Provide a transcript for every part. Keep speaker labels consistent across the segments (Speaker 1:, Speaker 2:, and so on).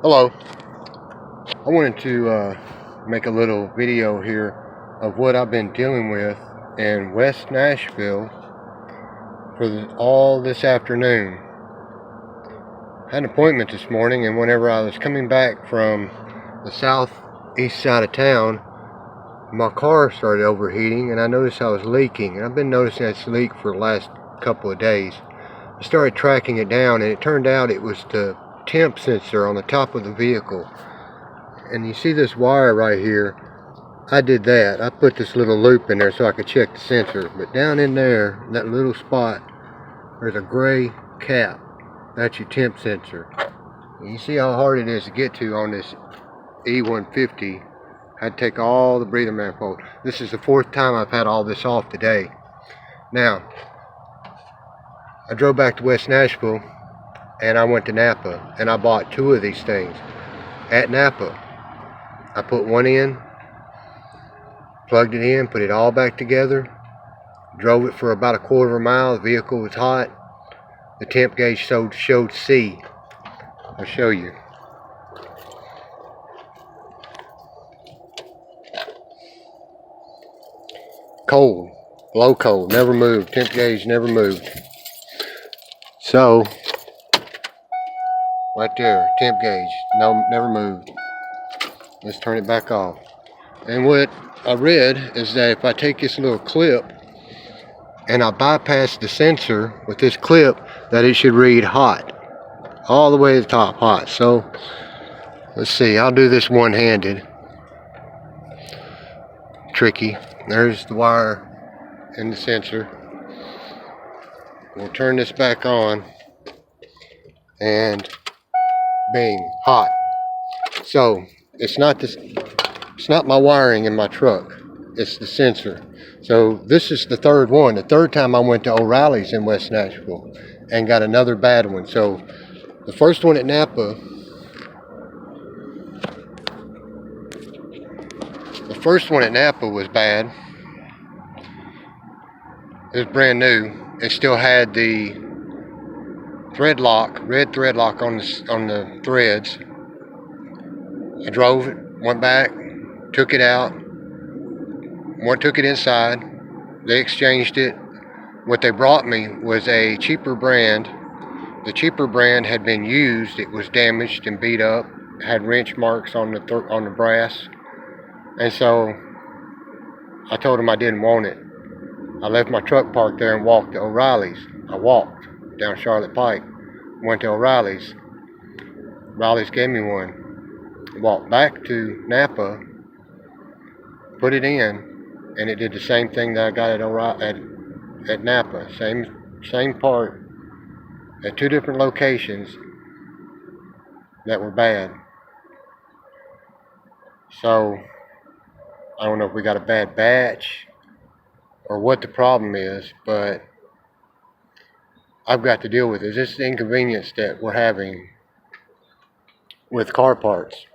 Speaker 1: Hello. I wanted to make a little video here of what I've been dealing with in West Nashville for all this afternoon. I had an appointment this morning, and whenever I was coming back from the southeast side of town, my car started overheating, and I noticed I was leaking. And I've been noticing this leak for the last couple of days. I started tracking it down, and it turned out it was the temp sensor on the top of the vehicle. And you see this wire right here. I did that. I put this little loop in there so I could check the sensor. But down in there, that little spot, there's a gray cap. That's your temp sensor. And you see how hard it is to get to on this E150. I had to take all the breather manifold. This is the fourth time I've had all this off today. Now, I drove back to West Nashville and I went to Napa and I bought two of these things at Napa. I put one in, plugged it in, put it all back together, drove it for about a quarter of a mile. The vehicle was hot. The temp gauge showed C. I'll show you. Cold, low cold, never moved. Temp gauge never moved. So, right there, temp gauge, no, never moved. Let's turn it back off. And what I read is that if I take this little clip and I bypass the sensor with this clip, that it should read hot. All the way to the top, hot. So, let's see, I'll do this one-handed. Tricky. There's the wire and the sensor. We'll turn this back on and bing, hot. So, it's not my wiring in my truck, it's the sensor. So this is the third one. The third time I went to O'Reilly's in West Nashville and got another bad one. So the first one at Napa, was bad. It was brand new. It still had the thread lock, red thread lock on the threads. I drove it, went back, took it out, took it inside. They exchanged it. What they brought me was a cheaper brand. The cheaper brand had been used. It was damaged and beat up, had wrench marks on the brass. And so I told them I didn't want it. I left my truck parked there and walked to O'Reilly's. I walked down Charlotte Pike, went to O'Reilly's. O'Reilly's gave me one. Walked back to Napa, put it in, and it did the same thing that I got at Napa. Same part at two different locations that were bad. So I don't know if we got a bad batch or what the problem is, but I've got to deal with it. This is the inconvenience that we're having with car parts.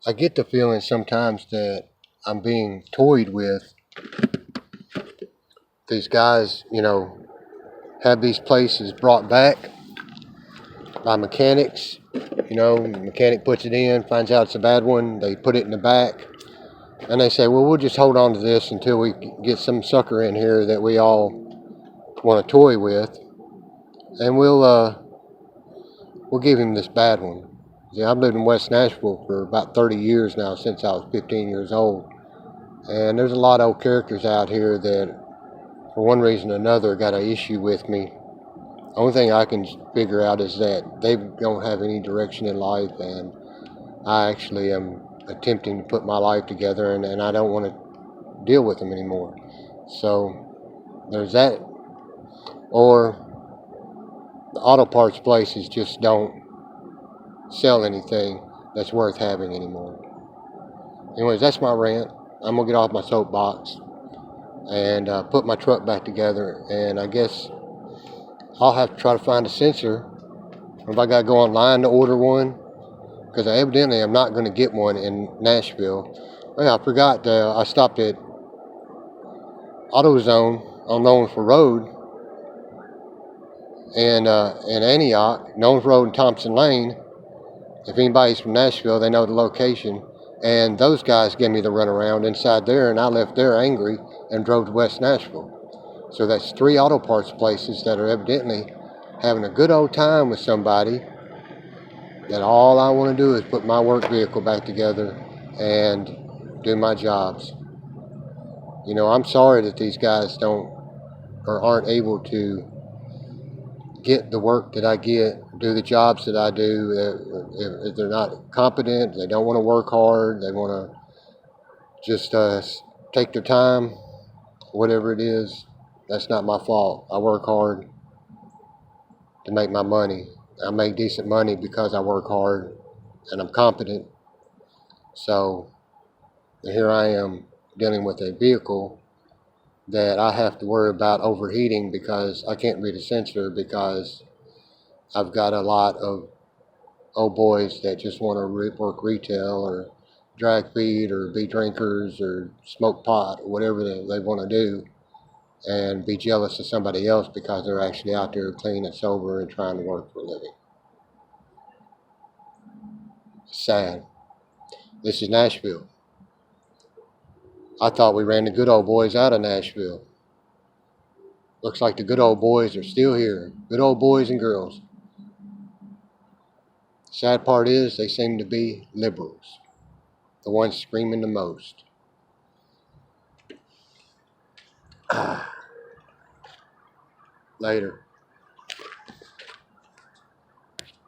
Speaker 1: I get the feeling sometimes that I'm being toyed with. These guys, have these places brought back by mechanics. The mechanic puts it in, finds out it's a bad one, they put it in the back, and they say, well, we'll just hold on to this until we get some sucker in here that we all want to toy with, and we'll give him this bad one. See, I've lived in West Nashville for about 30 years now, since I was 15 years old. And there's a lot of old characters out here that, for one reason or another, got an issue with me. The only thing I can figure out is that they don't have any direction in life, and I actually am attempting to put my life together, and I don't want to deal with them anymore. So, there's that. Or, the auto parts places just don't sell anything that's worth having anymore. Anyways, that's my rant. I'm gonna get off my soapbox and put my truck back together, and I guess I'll have to try to find a sensor. If I gotta go online to order one, because evidently I'm not going to get one in Nashville. Well, I forgot, I stopped at AutoZone on Lawrenceville Road in Antioch, Knowles Road and Thompson Lane. If anybody's from Nashville, they know the location. And those guys gave me the runaround inside there, and I left there angry and drove to West Nashville. So that's 3 auto parts places that are evidently having a good old time with somebody that all I want to do is put my work vehicle back together and do my jobs. You know, I'm sorry that these guys don't or aren't able to get the work that I get, do the jobs that I do. If they're not competent, they don't want to work hard, they want to just take their time, whatever it is, that's not my fault. I work hard to make my money. I make decent money because I work hard and I'm competent. So here I am dealing with a vehicle that I have to worry about overheating because I can't read a sensor, because I've got a lot of old boys that just want to work retail or drag feed or be drinkers or smoke pot or whatever they want to do, and be jealous of somebody else because they're actually out there clean and sober and trying to work for a living. Sad. This is Nashville. I thought we ran the good old boys out of Nashville. Looks like the good old boys are still here. Good old boys and girls. Sad part is they seem to be liberals. The ones screaming the most. Later.